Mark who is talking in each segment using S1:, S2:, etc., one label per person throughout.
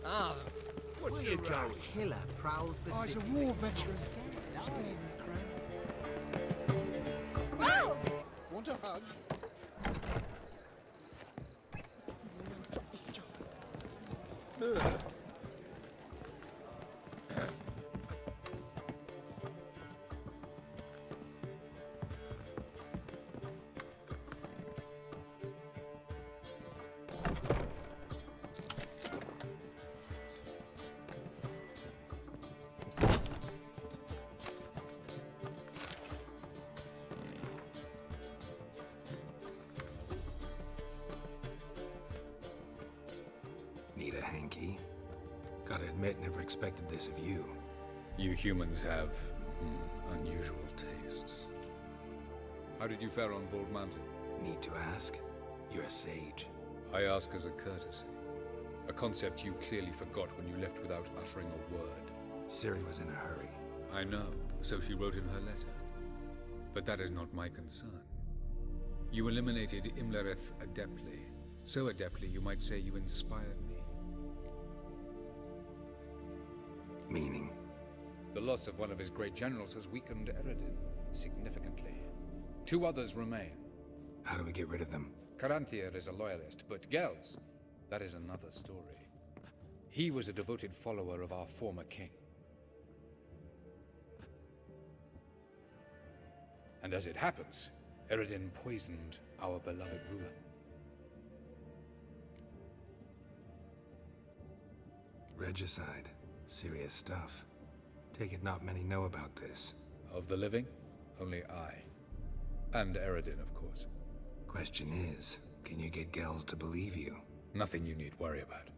S1: Ah,
S2: Where you going? Killer prowls the
S3: He's
S2: city.
S3: a war veteran. Spare the crown.
S2: Want a hug?
S4: This job.
S5: Need a hanky? Gotta admit, never expected this of you.
S6: You humans have unusual tastes. How did you fare on Bald Mountain?
S5: Need to ask? You're a sage.
S6: I ask as a courtesy. A concept you clearly forgot when you left without uttering a word.
S5: Ciri was in a hurry.
S6: I know, so she wrote in her letter. But that is not my concern. You eliminated Imlerith adeptly. So adeptly, you might say you inspired me.
S5: Meaning?
S6: The loss of one of his great generals has weakened Eredin significantly. 2 others remain.
S5: How do we get rid of them?
S6: Caranthir is a loyalist, but Gels, that is another story. He was a devoted follower of our former king. And as it happens, Eredin poisoned our beloved ruler.
S5: Regicide. Serious stuff. Take it not many know about this.
S6: Of the living, only I. And Eredin, of course.
S5: Question is, can you get Gels to believe you?
S6: Nothing you need worry about.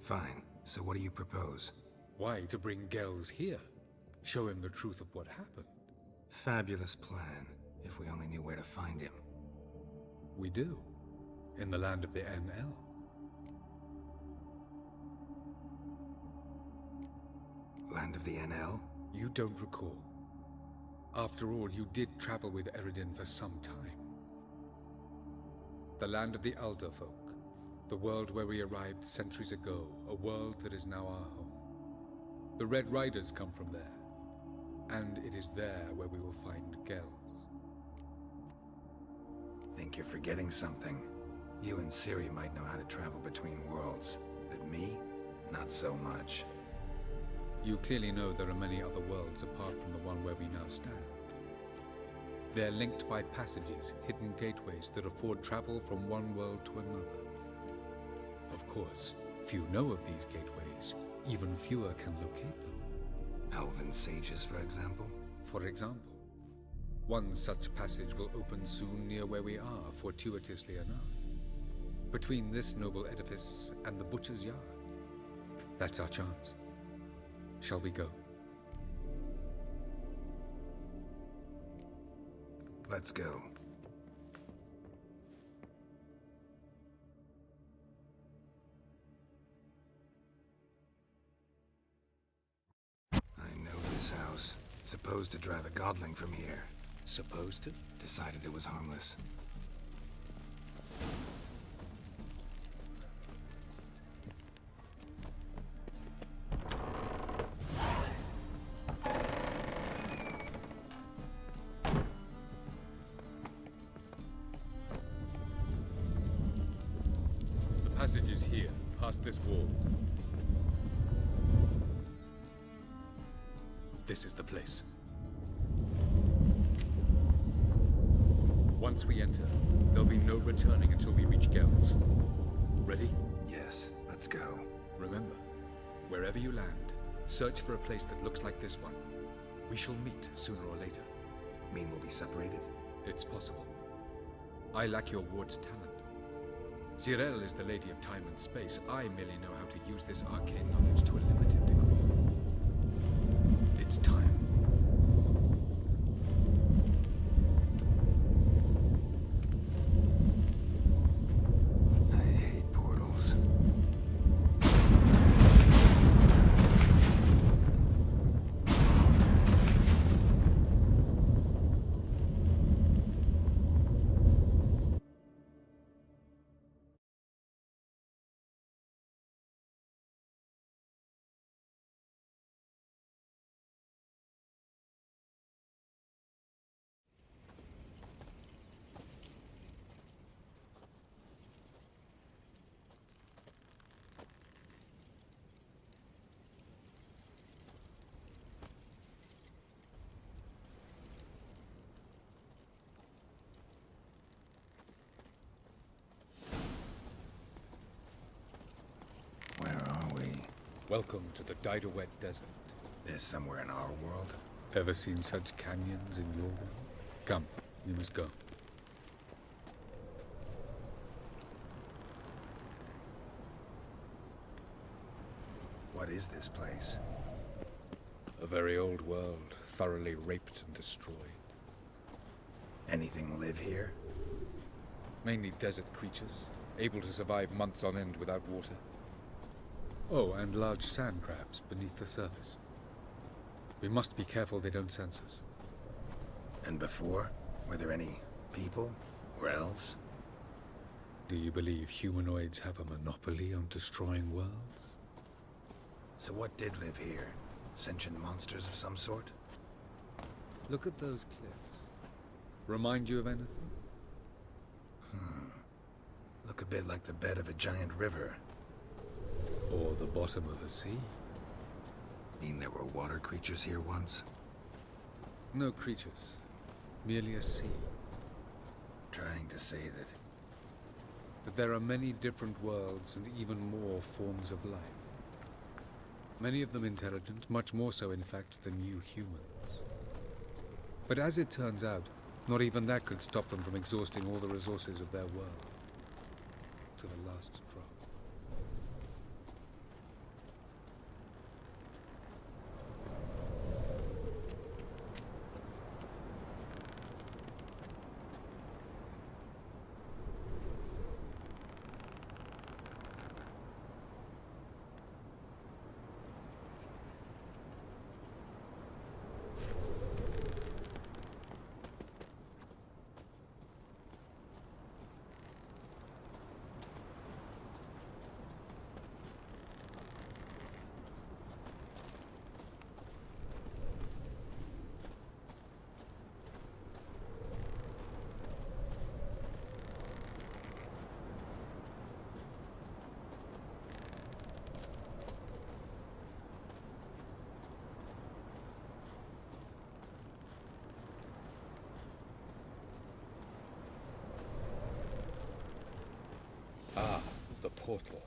S5: Fine. So what do you propose?
S6: Why to bring Gels here? Show him the truth of what happened.
S5: Fabulous plan, if we only knew where to find him.
S6: We do. In the land of the NL.
S5: Land of the NL?
S6: You don't recall. After all, you did travel with Eredin for some time. The land of the Elder Folk. The world where we arrived centuries ago. A world that is now our home. The Red Riders come from there. And it is there where we will find Gels.
S5: Think you're forgetting something. You and Ciri might know how to travel between worlds, but me? Not so much.
S6: You clearly know there are many other worlds apart from the one where we now stand. They're linked by passages, hidden gateways that afford travel from one world to another. Of course, few know of these gateways. Even fewer can locate them.
S5: Elven sages, for example?
S6: For example. One such passage will open soon near where we are, fortuitously enough. Between this noble edifice and the butcher's yard. That's our chance. Shall we go?
S5: Let's go. I know this house. Supposed to drive a godling from here.
S6: Supposed to?
S5: Decided it was harmless.
S6: The passage is here, past this wall. This is the place. Once we enter, there'll be no returning until we reach Gels. Ready?
S5: Yes, let's go.
S6: Remember, wherever you land, search for a place that looks like this one. We shall meet sooner or later.
S5: Mean we'll be separated?
S6: It's possible. I lack your ward's talent. Zirel is the lady of time and space. I merely know how to use this arcane knowledge to a limited degree. It's time. Welcome to the Diderwet Desert.
S5: This somewhere in our world?
S6: Ever seen such canyons in your world? Come, you must go.
S5: What is this place?
S6: A very old world, thoroughly raped and destroyed.
S5: Anything live here?
S6: Mainly desert creatures, able to survive months on end without water. Oh, and large sand crabs beneath the surface. We must be careful they don't sense us.
S5: And before? Were there any people? Or elves?
S6: Do you believe humanoids have a monopoly on destroying worlds?
S5: So what did live here? Sentient monsters of some sort?
S6: Look at those cliffs. Remind you of anything?
S5: Look a bit like the bed of a giant river.
S6: Or the bottom of a sea?
S5: Mean there were water creatures here once?
S6: No creatures. Merely a sea.
S5: Trying to say
S6: That there are many different worlds and even more forms of life. Many of them intelligent, much more so in fact than you humans. But as it turns out, not even that could stop them from exhausting all the resources of their world. To the last drop. The portal.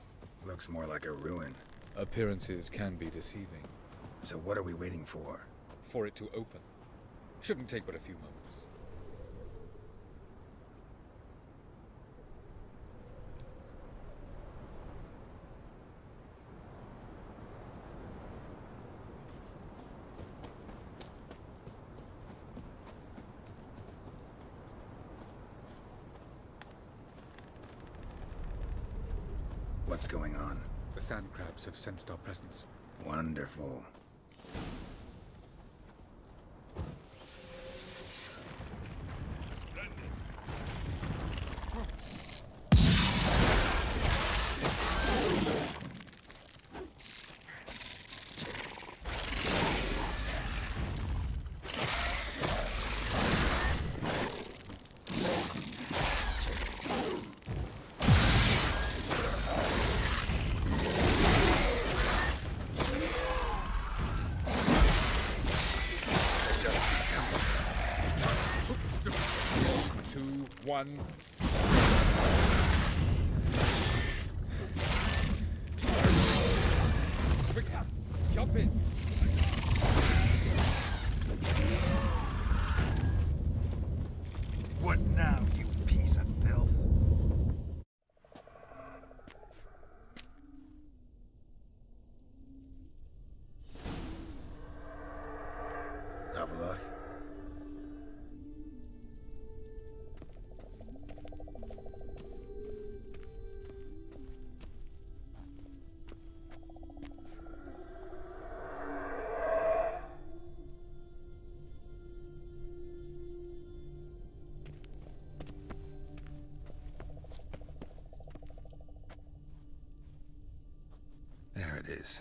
S5: looks more like a ruin.
S6: Appearances can be deceiving.
S5: So what are we waiting for?
S6: For it to open. Shouldn't take but a few moments.
S5: What's going on?
S6: The sand crabs have sensed our presence.
S5: Wonderful.
S6: One. Quick, jump in.
S5: What now, you piece of filth? Avallac'h? There it is.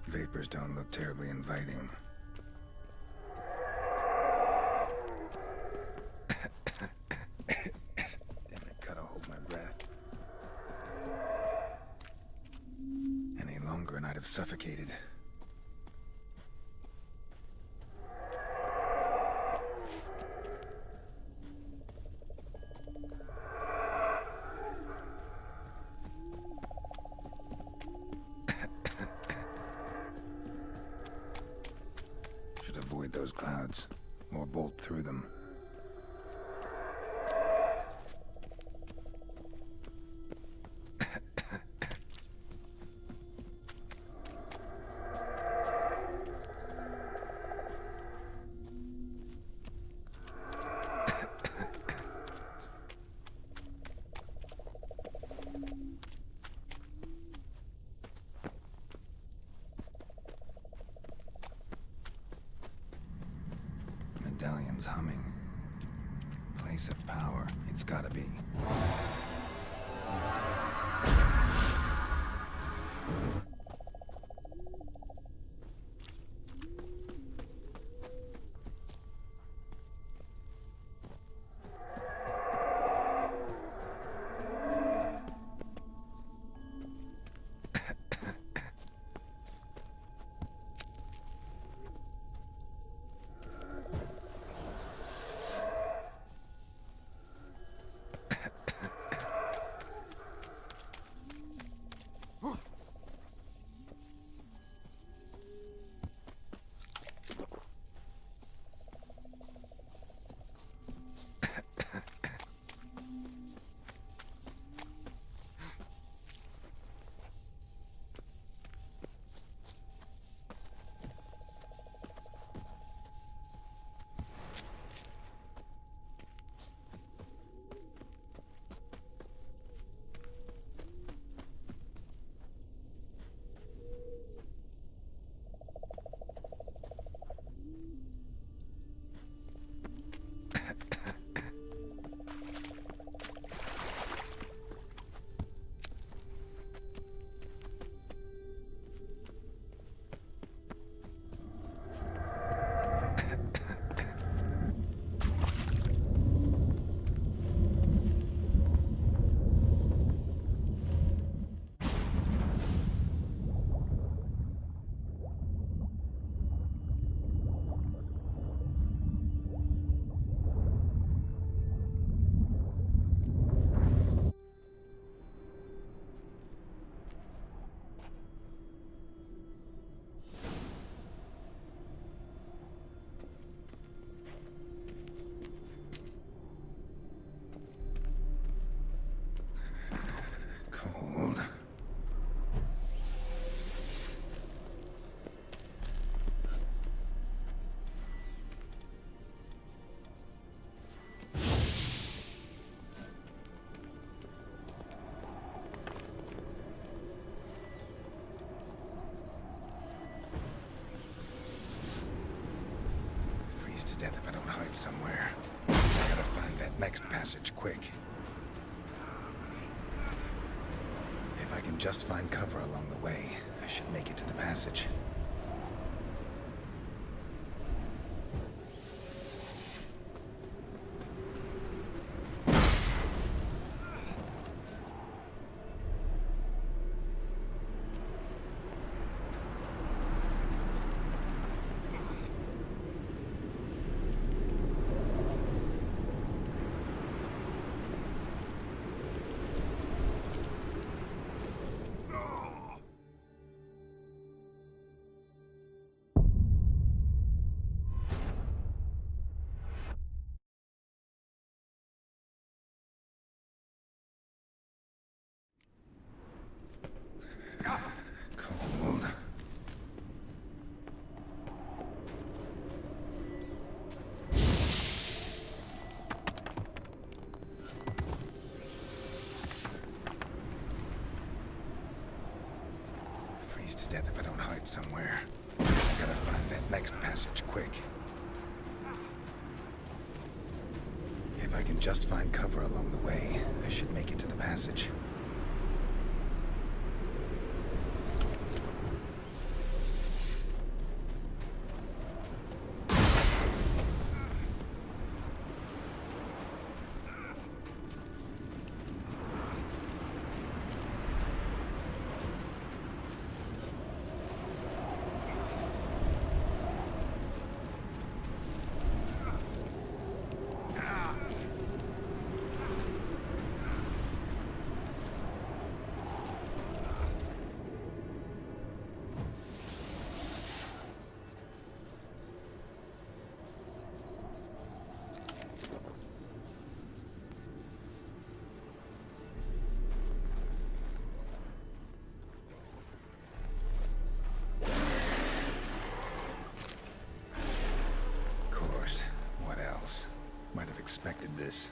S5: Vapors don't look terribly inviting. longer and I'd have suffocated. Should avoid those clouds, or bolt through them. Medallion's humming. Place of power. It's gotta be. Cold. Freeze to death if I don't hide somewhere. I gotta find that next passage quick. If I can just find cover along the way, I should make it to the passage. Cold. Freeze to death if I don't hide somewhere. I gotta find that next passage quick. If I can just find cover along the way, I should make it to the passage. needed this.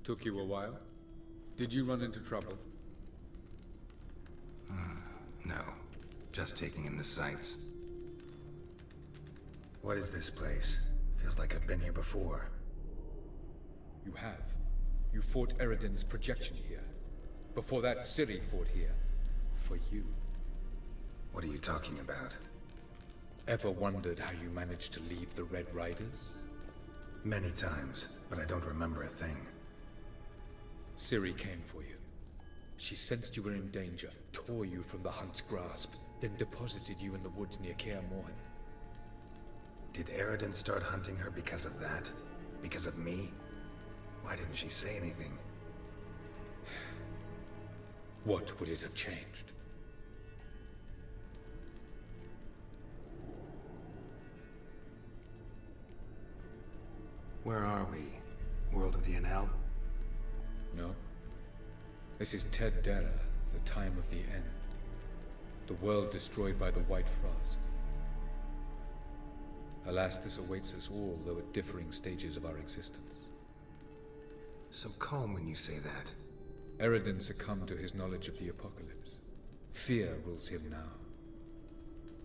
S6: Took you a while? Did you run into trouble?
S5: No. Just taking in the sights. What is this place? Feels like I've been here before.
S6: You have. You fought Eridan's projection here. Before that, Ciri fought here. For you.
S5: What are you talking about?
S6: Ever wondered how you managed to leave the Red Riders?
S5: Many times, but I don't remember a thing.
S6: Ciri came for you. She sensed you were in danger, tore you from the Hunt's grasp, then deposited you in the woods near Kaer Morhen.
S5: Did Eridan start hunting her because of that? Because of me? Why didn't she say anything?
S6: What would it have changed?
S5: Where are we? World of the Enel?
S6: No. This is Ted Dara, the time of the end. The world destroyed by the White Frost. Alas, this awaits us all, though at differing stages of our existence.
S5: So calm when you say that.
S6: Eridan succumbed to his knowledge of the apocalypse. Fear rules him now.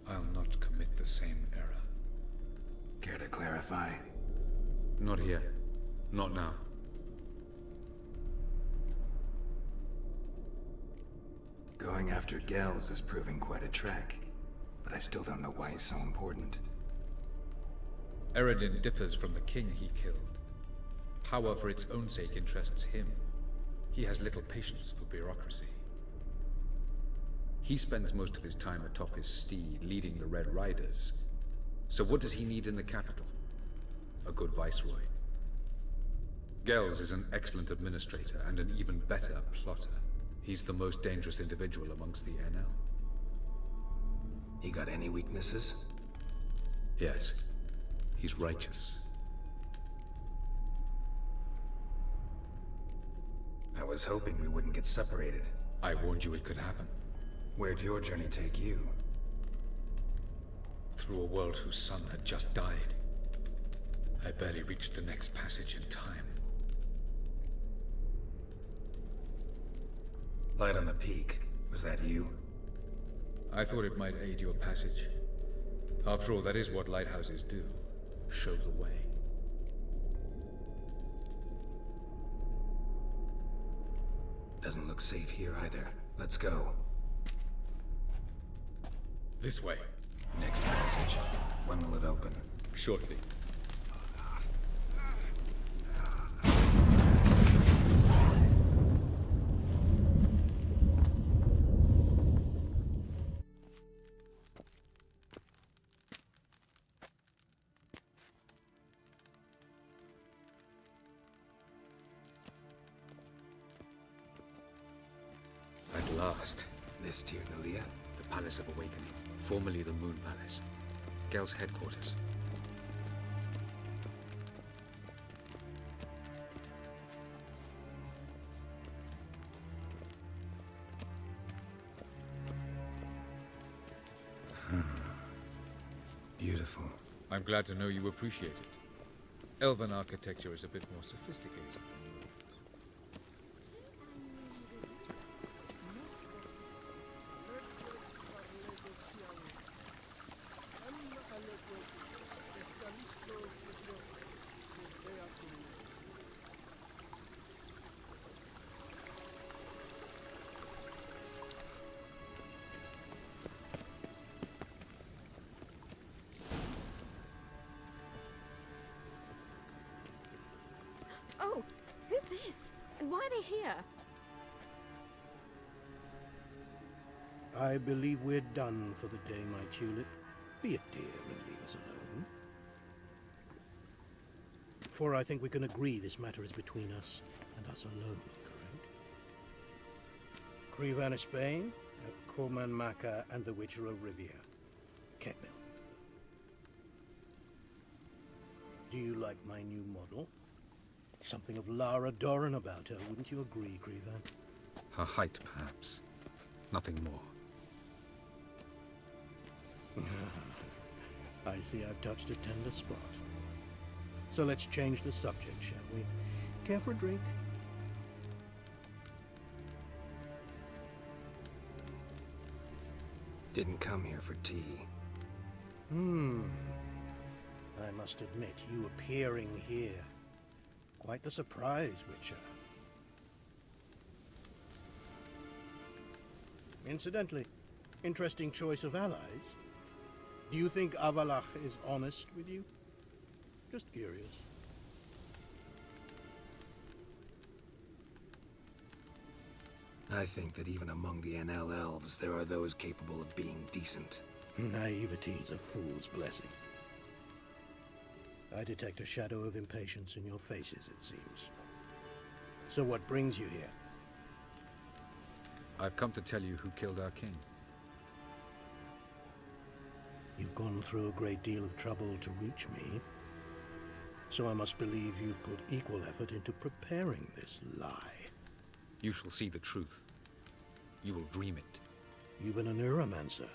S6: I'll not commit the same error.
S5: Care to clarify?
S6: Not here. Not now.
S5: Going after Gels is proving quite a trek, but I still don't know why he's so important.
S6: Eridan differs from the king he killed. Power for its own sake interests him. He has little patience for bureaucracy. He spends most of his time atop his steed, leading the Red Riders. So what does he need in the capital? A good viceroy. Gels is an excellent administrator and an even better plotter. He's the most dangerous individual amongst the Enel.
S5: He got any weaknesses?
S6: Yes. He's righteous.
S5: I was hoping we wouldn't get separated.
S6: I warned you it could happen.
S5: Where'd your journey take you?
S6: Through a world whose sun had just died. I barely reached the next passage in time.
S5: Light on the peak. Was that you?
S6: I thought it might aid your passage. After all, that is what lighthouses do. Show the way.
S5: Doesn't look safe here either. Let's go.
S6: This way.
S5: Next passage. When will it open?
S6: Shortly. last.
S5: This Tyr Nalia?
S6: The Palace of Awakening, formerly the Moon Palace. Gel's headquarters.
S5: Beautiful.
S6: I'm glad to know you appreciate it. Elven architecture is a bit more sophisticated.
S4: Oh, who's this? And why are they here?
S2: I believe we're done for the day, my tulip. Be a dear and leave us alone. For I think we can agree this matter is between us and us alone, correct? Crevan of Spain, Corman Maca, and the Witcher of Rivia. Ketmil. Do you like my new model? Something of Lara Doran about her, wouldn't you agree, Crevan?
S6: Her height, perhaps. Nothing more.
S2: I see I've touched a tender spot. So let's change the subject, shall we? Care for a drink?
S5: Didn't come here for tea.
S2: I must admit, you appearing here. Quite the surprise, Witcher. Incidentally, interesting choice of allies. Do you think Avallac'h is honest with you? Just curious.
S5: I think that even among the NL elves, there are those capable of being decent.
S2: Naivety is a fool's blessing. I detect a shadow of impatience in your faces, it seems. So what brings you here?
S6: I've come to tell you who killed our king.
S2: You've gone through a great deal of trouble to reach me. So I must believe you've put equal effort into preparing this lie.
S6: You shall see the truth. You will dream it.
S2: You've been a neuromancer.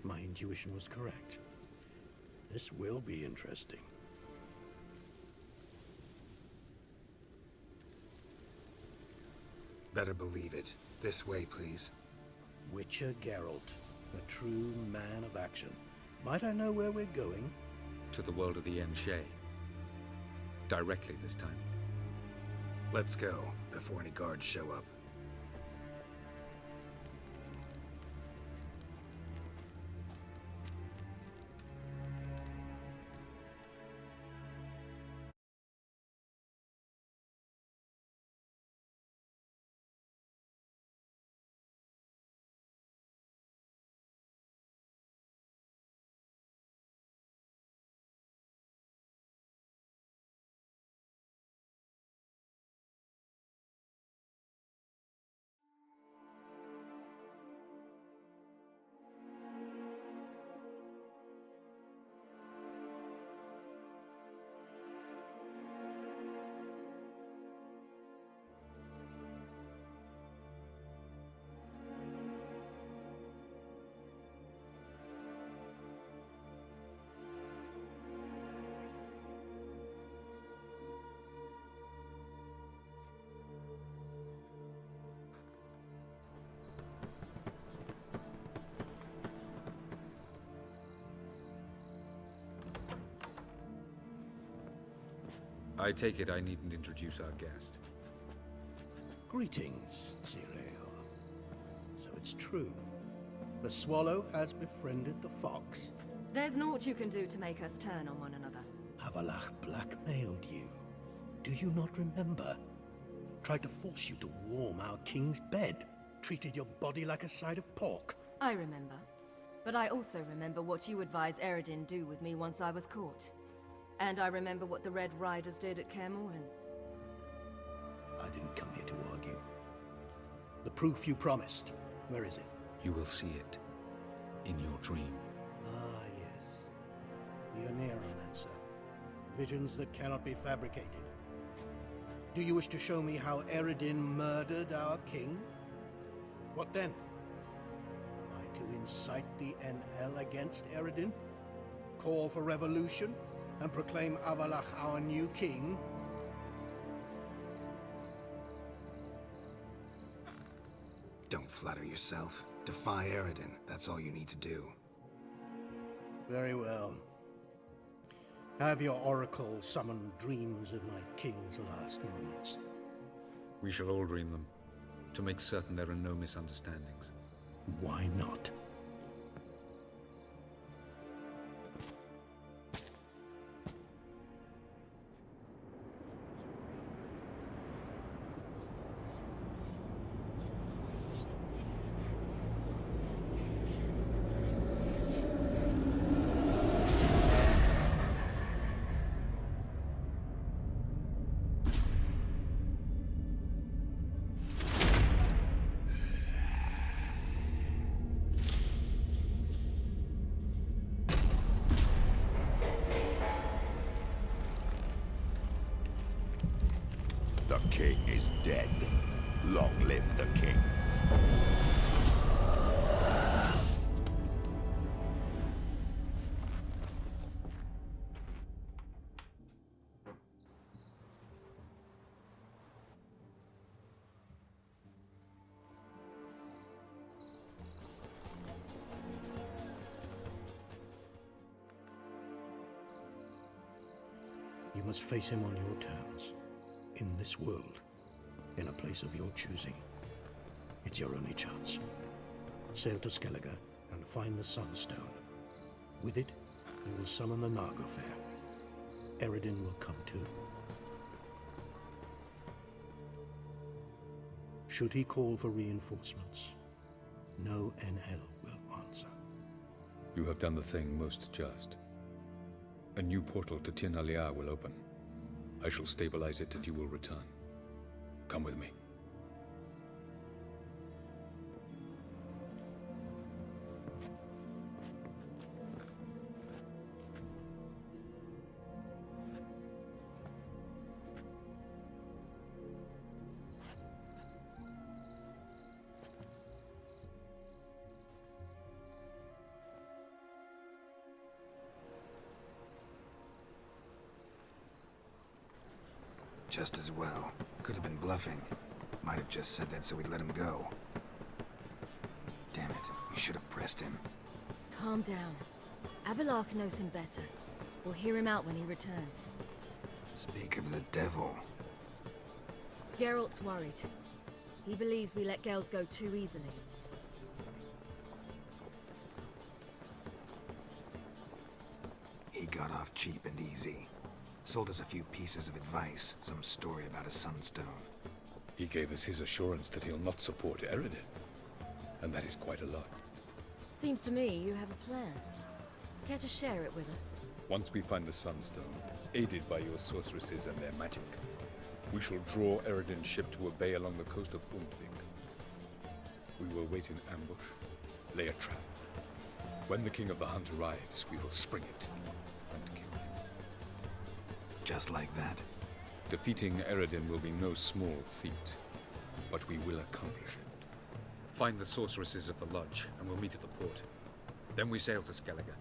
S2: My intuition was correct. This will be interesting.
S5: Better believe it. This way, please.
S2: Witcher Geralt, a true man of action. Might I know where we're going?
S6: To the world of the Enshe. Directly this time.
S5: Let's go, before any guards show up.
S6: I take it I needn't introduce our guest.
S2: Greetings, Cyril. So it's true. The swallow has befriended the fox.
S4: There's naught you can do to make us turn on one another.
S2: Avallac'h blackmailed you. Do you not remember? Tried to force you to warm our king's bed. Treated your body like a side of pork.
S4: I remember. But I also remember what you advised Eredin do with me once I was caught. And I remember what the Red Riders did at Kaer Morhen.
S2: I didn't come here to argue. The proof you promised, where is it?
S6: You will see it in your dream.
S2: Ah, yes. The Oneiromancer. Visions that cannot be fabricated. Do you wish to show me how Eredin murdered our king? What then? Am I to incite the NL against Eredin? Call for revolution? And proclaim Avallac'h our new king?
S5: Don't flatter yourself. Defy Eredin. That's all you need to do.
S2: Very well. Have your oracle summon dreams of my king's last moments.
S6: We shall all dream them, to make certain there are no misunderstandings.
S2: Why not?
S1: The king is dead. Long live the king.
S2: You must face him on your terms. In this world, in a place of your choosing. It's your only chance. Sail to Skellige and find the Sunstone. With it, you will summon the Naglfair. Eredin will come too. Should he call for reinforcements, no NL will answer.
S6: You have done the thing most just. A new portal to Avallac'h will open. I shall stabilize it and you will return. Come with me.
S5: Just as well. Could have been bluffing. Might have just said that so we'd let him go. Damn it, we should have pressed him.
S4: Calm down. Avallac'h knows him better. We'll hear him out when he returns.
S5: Speak of the devil.
S4: Geralt's worried. He believes we let Gales go too easily.
S5: He got off cheap and easy. Sold us a few pieces of advice, some story about a sunstone.
S6: He gave us his assurance that he'll not support Eredin. And that is quite a lot.
S4: Seems to me you have a plan. Care to share it with us?
S6: Once we find the Sunstone, aided by your sorceresses and their magic, we shall draw Eredin's ship to a bay along the coast of Undvik. We will wait in ambush, lay a trap. When the King of the Hunt arrives, we will spring it and kill him.
S5: Just like that.
S6: Defeating Eredin will be no small feat, but we will accomplish it. Find the sorceresses of the Lodge, and we'll meet at the port. Then we sail to Skellige.